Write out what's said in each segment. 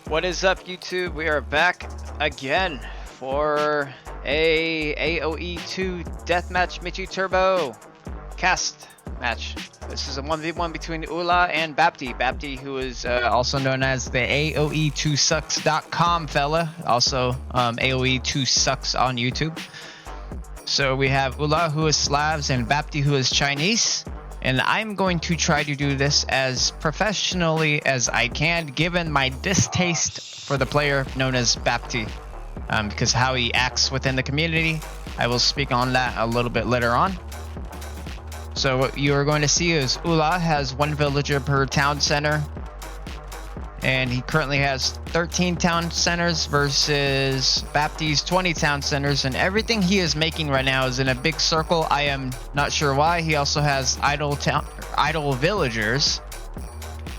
What is up, YouTube? We are back again for a AoE2 Deathmatch Michi Turbo cast match. This is a 1v1 between Ullah and babbty. babbty, who is also known as the Aoe2sucks.com fella. Also Aoe2sucks on YouTube. So we have Ullah, who is Slavs, and babbty, who is Chinese. And I'm going to try to do this as professionally as I can, given my distaste for the player known as babbty, because how he acts within the community. I will speak on that a little bit later on. So what you are going to see is Ullah has 1 villager per town center, and he currently has 13 town centers versus babbty's 20 town centers, and everything he is making right now is in a big circle. I am not sure why. He also has idle villagers,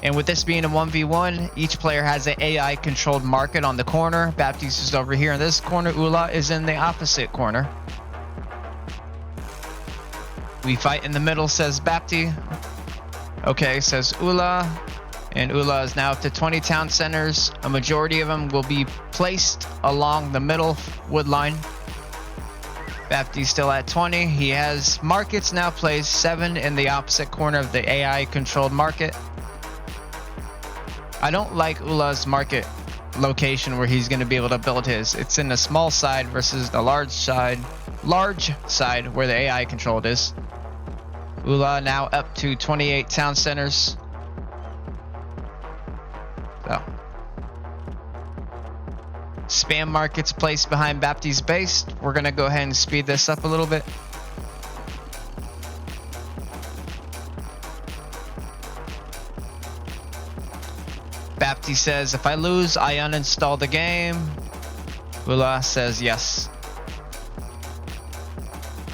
and with this being a 1v1, each player has an AI controlled market on the corner. babbty's is over here in this corner, Ullah is in the opposite corner. We fight in the middle, says babbty. Okay, says Ullah. And Ullah is now up to 20 town centers. A majority of them will be placed along the middle wood line. babbty's still at 20. He has markets now placed, 7 in the opposite corner of the AI controlled market. I don't like Ullah's market location where he's going to be able to build his. It's in the small side versus the large side where the AI controlled is. Ullah now up to 28 town centers. So, spam markets placed behind babbty's base. We're gonna go ahead and speed this up a little bit. babbty says, if I lose, I uninstall the game. Ullah says yes.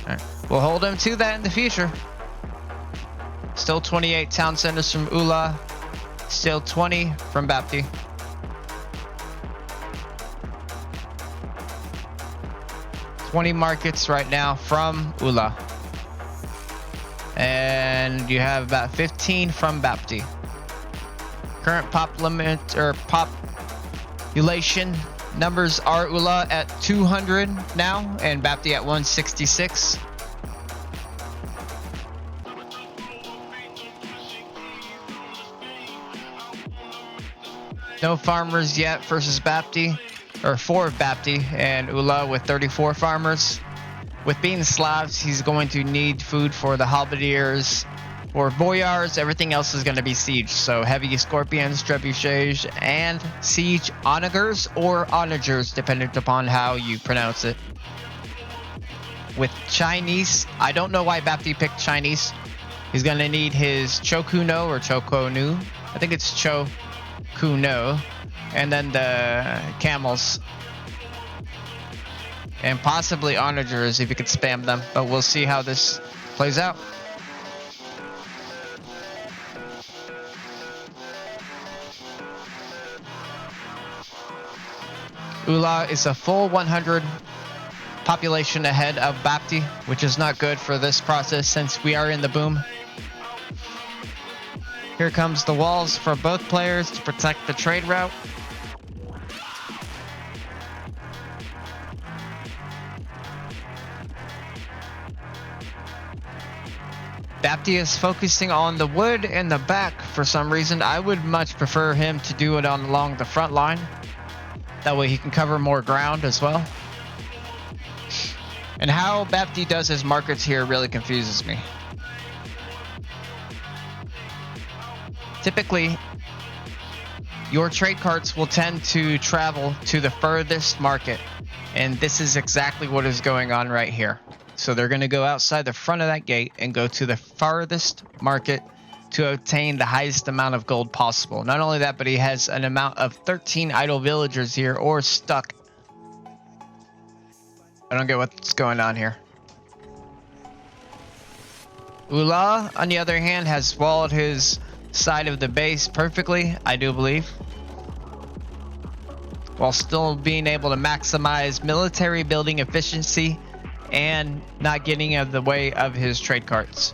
All right. We'll hold him to that in the future. Still 28 town centers from Ullah. Still 20 from babbty. $20 markets right now from Ullah. And you have about 15 from babbty. Current population numbers are Ullah at 200 now and babbty at 166. No farmers yet versus babbty, or for babbty, and Ullah with 34 farmers. With being Slavs, he's going to need food for the halberdiers, or boyars. Everything else is going to be siege. So heavy scorpions, trebuchets, and siege onagers or onagers, depending upon how you pronounce it. With Chinese, I don't know why babbty picked Chinese. He's going to need his chokuno or chokonu. I think it's Kuno, and then the camels, and possibly onagers if you could spam them, but we'll see how this plays out. Ullah is a full 100 population ahead of babbty, which is not good for this process since we are in the boom. Here comes the walls for both players to protect the trade route. babbty is focusing on the wood in the back for some reason. I would much prefer him to do it along the front line. That way he can cover more ground as well. And how babbty does his markets here really confuses me. Typically, your trade carts will tend to travel to the furthest market, and this is exactly what is going on right here. So they're going to go outside the front of that gate and go to the farthest market to obtain the highest amount of gold possible. Not only that, but he has an amount of 13 idle villagers here, or stuck. I don't get what's going on here. Ullah, on the other hand, has walled his side of the base perfectly, I do believe, while still being able to maximize military building efficiency and not getting in the way of his trade carts.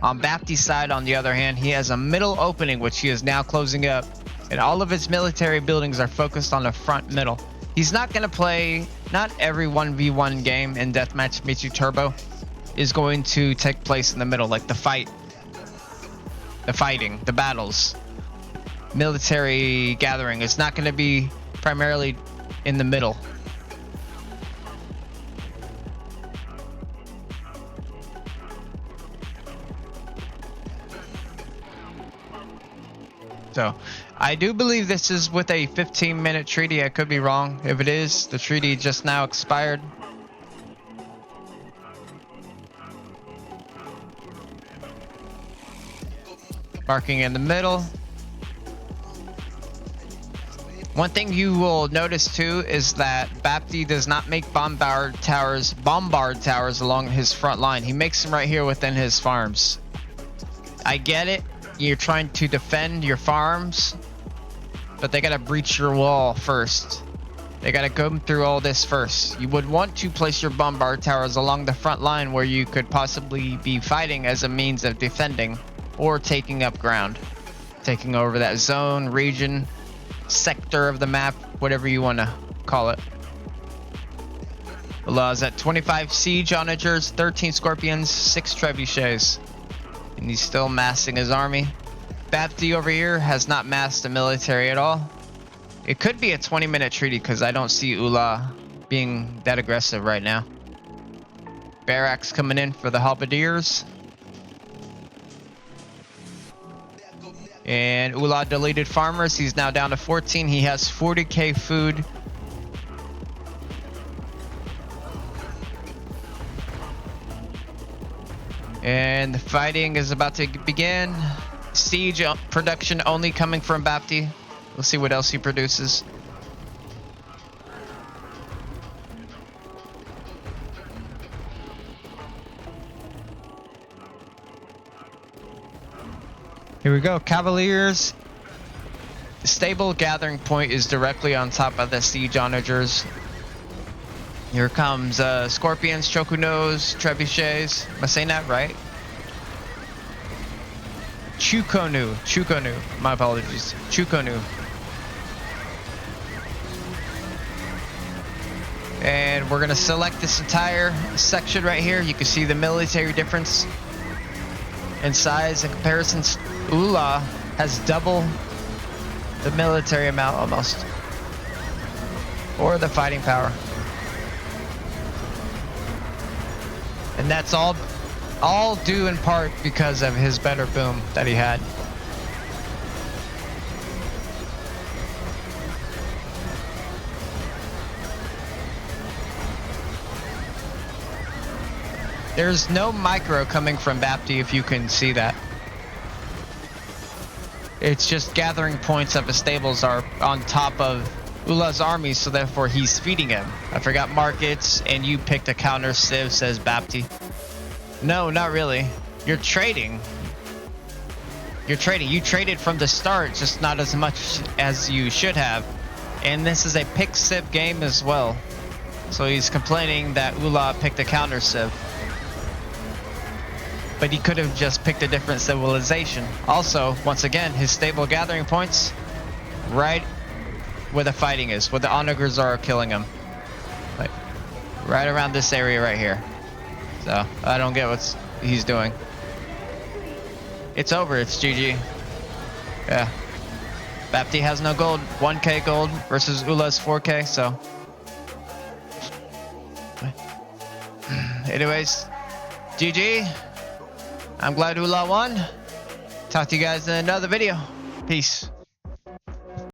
On babbty's side, on the other hand, he has a middle opening which he is now closing up And all of his military buildings are focused on the front middle. He's not going to play, not every 1v1 game in Deathmatch Michi Turbo is going to take place in the middle, like the fighting, the battles. Military gathering is not going to be primarily in the middle. So, I do believe this is with a 15-minute treaty. I could be wrong. If it is, the treaty just now expired. Marking in the middle. One thing you will notice too is that babbty does not make bombard towers along his front line. He makes them right here within his farms. I get it. You're trying to defend your farms, but they gotta breach your wall first. They gotta go through all this first. You would want to place your bombard towers along the front line where you could possibly be fighting as a means of defending or taking up ground. Taking over that zone, region, sector of the map, whatever you want to call it. Ullah's at 25 siege onagers, 13 scorpions, 6 trebuchets. And he's still massing his army. babbty over here has not massed the military at all. It could be a 20-minute treaty because I don't see Ullah being that aggressive right now. Barracks coming in for the halberdiers. And Ullah deleted farmers. He's now down to 14. He has 40k food. And the fighting is about to begin. Siege production only coming from babbty. We'll see what else he produces. Here we go, Cavaliers. The stable gathering point is directly on top of the siege onagers. Here comes scorpions, chokunos, trebuchets. Am I saying that right? Chukonu. My apologies. Chukonu. And we're gonna select this entire section right here. You can see the military difference in size and comparisons. Ullah has double the military amount almost, or the fighting power, and that's all due in part because of his better boom that he had. There's no micro coming from babbty, if you can see that. It's just gathering points of his stables are on top of Ullah's army, so therefore he's feeding him. I forgot markets, and you picked a counter civ, says babbty. No, not really. You're trading. You traded from the start, just not as much as you should have. And this is a pick civ game as well. So he's complaining that Ullah picked a counter civ. But he could have just picked a different civilization. Also, once again, his stable gathering points right where the fighting is, where the onagers are killing him. Like, right around this area right here. So, I don't get what he's doing. It's over, it's GG. Yeah. babbty has no gold, 1k gold versus Ullah's 4k, so. Anyways, GG. I'm glad Ullah won. Talk to you guys in another video. Peace.